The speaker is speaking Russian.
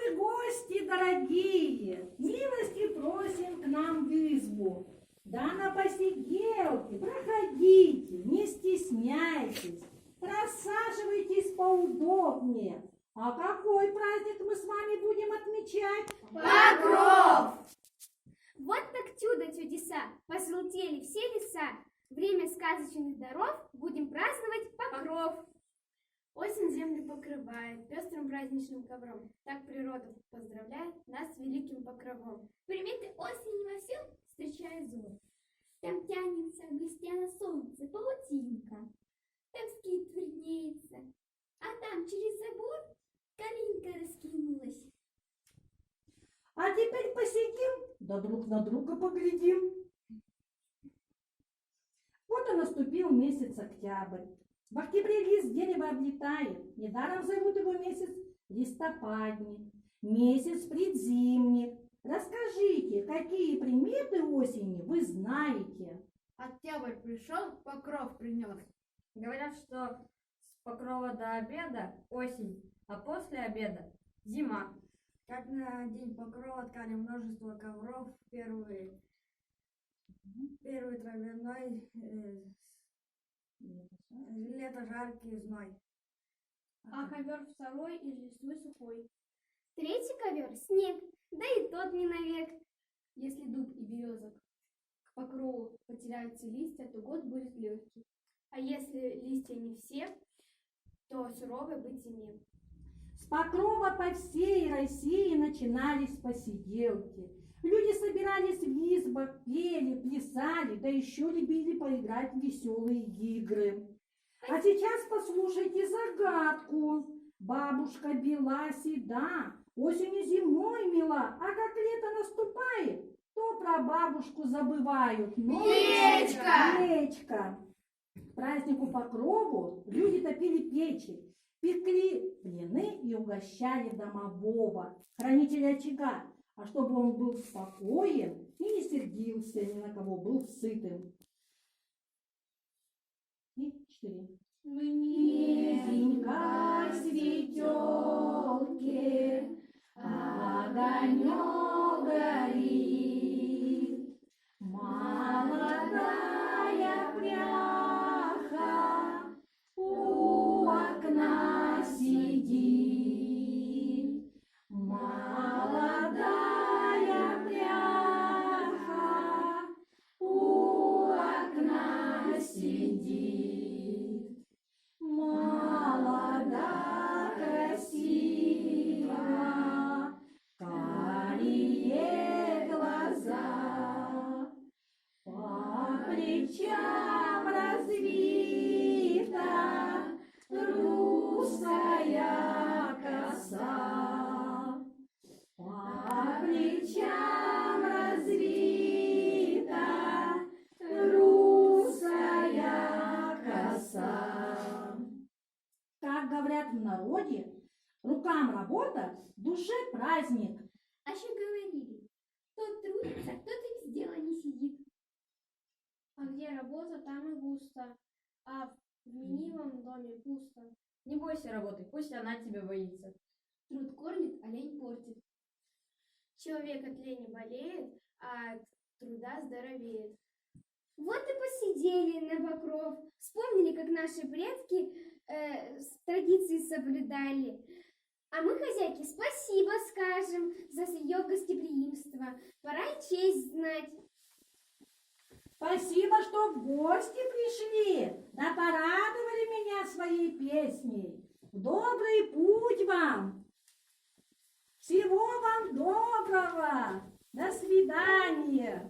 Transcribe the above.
мы гости дорогие, милости просим к нам в избу. Да на посиделке, проходите, не стесняйтесь, рассаживайтесь поудобнее. А какой праздник мы с вами будем отмечать? Покров! Вот так чудо-чудеса, пожелтели все леса. Время сказочных даров будем праздновать Покров. Осень землю покрывает пестрым праздничным ковром. Так природа поздравляет нас с великим покровом. Приметы осени во всем встречает зор. Там тянется, блестя на солнце, паутинка. Там скит виднеется, а там через забор калинка раскинулась. А теперь посидим, да друг на друга поглядим. Вот и наступил месяц октябрь. В октябре лист дерева облетает. Недаром зовут его месяц листопадник, месяц предзимник. Расскажите, какие приметы осени вы знаете? Октябрь пришел, покров принес. Говорят, что с покрова до обеда осень, а после обеда зима. Как на день покрова ткали множество ковров, первый травяной, лето жаркий зной. А ковер второй из листвы сухой. Третий ковер — снег, да и тот не навек. Если дуб и березок к покрову потеряются листья, то год будет легкий. А если листья не все, то суровой быть зиме. С покрова по всей России начинались посиделки. Люди собирались в избах, пели, плясали, да еще любили поиграть в веселые игры. А сейчас послушайте загадку. Бабушка бела седа, осенью зимой мила, а как лето наступает, то про бабушку забывают. Печка! Печка! К празднику Покрову люди топили печи, пекли блины и угощали домового, хранителя очага, а чтобы он был спокоен и не сердился ни на кого, был сытым. И 4. Низенько светелки, огонек горит, молодая пряха у окна сидит. Молодая пряха у окна сидит. Молода, красива, карие глаза, по плечам развита русая коса, по плечам развита русая коса. Как говорят в народе, рукам работа, душе праздник. А еще говорили, кто трудится, тот и без дела не сидит. А где работа, там и густо, а в ленивом доме пусто. Не бойся работы, пусть она тебя боится. Труд кормит, а лень портит. Человек от лени болеет, а от труда здоровеет. Вот и посидели на покров, вспомнили, как наши предки традиции соблюдали. А мы, хозяйке, спасибо скажем за ее гостеприимство. Пора и честь знать. Спасибо, что в гости пришли, да порадовали меня своей песней. Добрый путь вам! Всего вам доброго! До свидания!